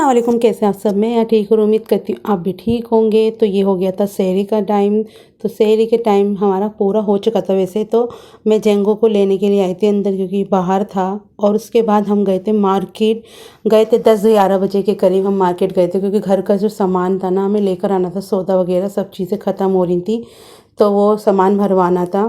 अस्सलाम, कैसे आप सब। मैं यहाँ ठीक हूँ, उम्मीद करती हूँ आप भी ठीक होंगे। तो ये हो गया था सहरी का टाइम। तो सहरी के टाइम हमारा पूरा हो चुका था। वैसे तो मैं जेंगो को लेने के लिए आई थी अंदर, क्योंकि बाहर था। और उसके बाद हम गए थे मार्केट। गए थे 10-11 बजे के करीब हम मार्केट गए थे, क्योंकि घर का जो सामान था ना हमें लेकर आना था, सौदा वगैरह सब चीज़ें ख़त्म हो रही थी, तो वो सामान भरवाना था।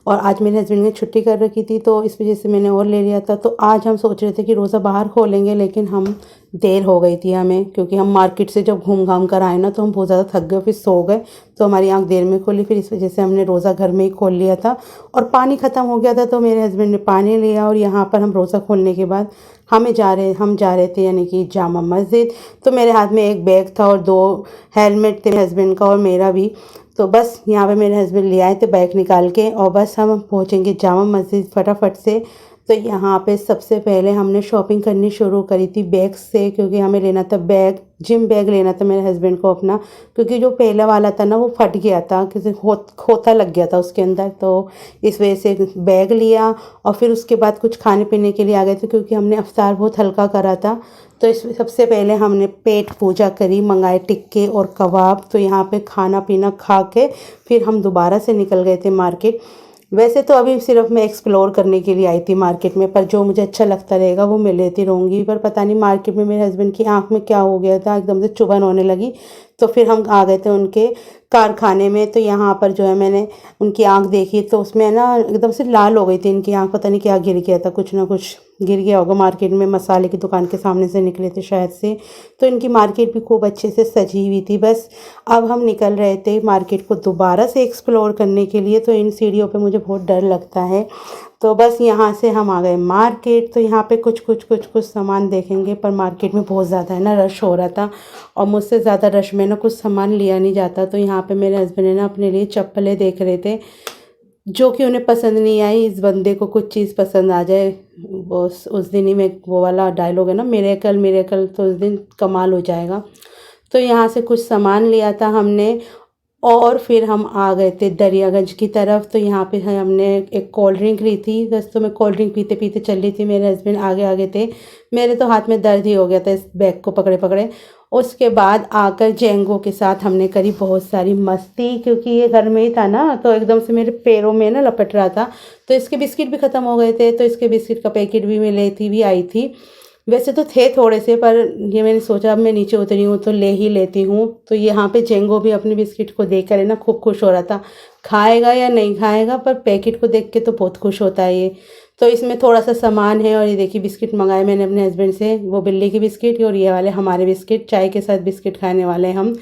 और आज मेरे हस्बैंड ने छुट्टी कर रखी थी, तो इस वजह से मैंने और ले लिया था। तो आज हम सोच रहे थे कि रोज़ा बाहर खोलेंगे, लेकिन हम देर हो गई थी हमें, क्योंकि हम मार्केट से जब घूम घाम कर आए ना तो हम बहुत ज़्यादा थक गए, फिर सो गए। तो हमारी आंख देर में खोली, फिर इस वजह से हमने रोज़ा घर में ही खोल लिया था। और पानी ख़त्म हो गया था, तो मेरे हस्बैंड ने पानी लिया। और यहाँ पर हम रोज़ा खोलने के बाद हम जा रहे थे यानी कि जामा मस्जिद। तो मेरे हाथ में एक बैग था और 2 हेलमेट थे, मेरे हस्बैंड का और मेरा भी। तो बस यहाँ पे मेरे हस्बैंड ले आए थे बैग निकाल के, और बस हम पहुँचेंगे जामा मस्जिद फटाफट से। तो यहाँ पे सबसे पहले हमने शॉपिंग करनी शुरू करी थी बैग से, क्योंकि हमें लेना था बैग, जिम बैग लेना था मेरे हस्बैंड को अपना, क्योंकि जो पहला वाला था ना वो फट गया था, किसी खोता लग गया था उसके अंदर। तो इस वजह से बैग लिया। और फिर उसके बाद कुछ खाने पीने के लिए आ गए थे, क्योंकि हमने अफ्तार बहुत हल्का करा था। तो इस सबसे पहले हमने पेट पूजा करी, मंगाए टिक्के और कबाब। तो यहाँ पे खाना पीना खा के फिर हम दोबारा से निकल गए थे मार्केट। वैसे तो अभी सिर्फ मैं एक्सप्लोर करने के लिए आई थी मार्केट में, पर जो मुझे अच्छा लगता रहेगा वो मैं लेती रहूँगी। पर पता नहीं मार्केट में मेरे हस्बैंड की आंख में क्या हो गया था, एकदम से चुभन होने लगी। तो फिर हम आ गए थे उनके कारखाने में। तो यहाँ पर जो है मैंने उनकी आंख देखी, तो उसमें ना एकदम से लाल हो गई थी इनकी आंख, पता नहीं क्या गिर गया था, कुछ ना कुछ गिर गया होगा मार्केट में, मसाले की दुकान के सामने से निकले थे शायद से। तो इनकी मार्केट भी खूब अच्छे से सजी हुई थी। बस अब हम निकल रहे थे मार्केट को दोबारा से एक्सप्लोर करने के लिए। तो इन सीढ़ियों पे मुझे बहुत डर लगता है। तो बस यहाँ से हम आ गए मार्केट। तो यहाँ पे कुछ सामान देखेंगे, पर मार्केट में बहुत ज़्यादा है ना रश हो रहा था, और मुझसे ज़्यादा रश में ना कुछ सामान लिया नहीं जाता। तो यहाँ पे मेरे हस्बैंड ने ना अपने लिए चप्पलें देख रहे थे, जो कि उन्हें पसंद नहीं आई। इस बंदे को कुछ चीज़ पसंद आ जाए, वो उस दिन ही में वो वाला डायलॉग है ना, मिरेकल मिरेकल, तो उस दिन कमाल हो जाएगा। तो यहाँ से कुछ सामान लिया था हमने, और फिर हम आ गए थे दरियागंज की तरफ। तो यहाँ पे हमने एक कोल्ड ड्रिंक ली थी। बस तो मैं कोल्ड ड्रिंक पीते पीते चल रही थी, मेरे हस्बैंड आगे आगे थे। मेरे तो हाथ में दर्द ही हो गया था इस बैग को पकड़े पकड़े। उसके बाद आकर जेंगो के साथ हमने करी बहुत सारी मस्ती, क्योंकि ये घर में ही था ना, तो एकदम से मेरे पैरों में ना लपट रहा था। तो इसके बिस्किट भी ख़त्म हो गए थे, तो इसके बिस्किट का पैकेट भी मैं लेती भी आई थी। वैसे तो थे थोड़े से, पर ये मैंने सोचा अब मैं नीचे उतरी हूँ तो ले ही लेती हूँ। तो यहाँ पे जेंगो भी अपने बिस्किट को देख कर है ना खूब खुश हो रहा था। खाएगा या नहीं खाएगा, पर पैकेट को देख के तो बहुत खुश होता है ये। तो इसमें थोड़ा सा सामान है, और ये देखिए बिस्किट मंगाए मैंने अपने हस्बैंड से, वो बिल्ली की बिस्किट और ये वाले हमारे बिस्किट, चाय के साथ बिस्किट खाने वाले हैं हम।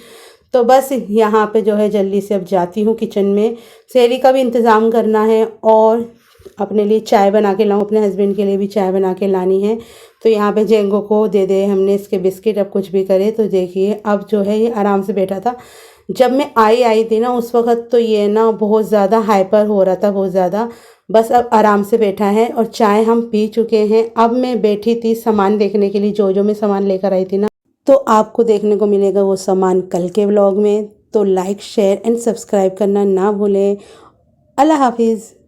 तो बस यहाँ पे जो है जल्दी से अब जाती हूँ किचन में, सहरी का भी इंतज़ाम करना है, और अपने लिए चाय बना के लाऊं, अपने हस्बैंड के लिए भी चाय बना के लानी है। तो यहाँ पे जेंगो को दे दे हमने इसके बिस्किट, अब कुछ भी करे। तो देखिए अब जो है ये आराम से बैठा था। जब मैं आई थी ना उस वक़्त तो ये ना बहुत ज़्यादा हाइपर हो रहा था, बहुत ज़्यादा। बस अब आराम से बैठा है, और चाय हम पी चुके हैं। अब मैं बैठी थी सामान देखने के लिए, जो मैं सामान लेकर आई थी ना, तो आपको देखने को मिलेगा वो सामान कल के व्लॉग में। तो लाइक शेयर एंड सब्सक्राइब करना ना भूलें। अल्लाह हाफिज़।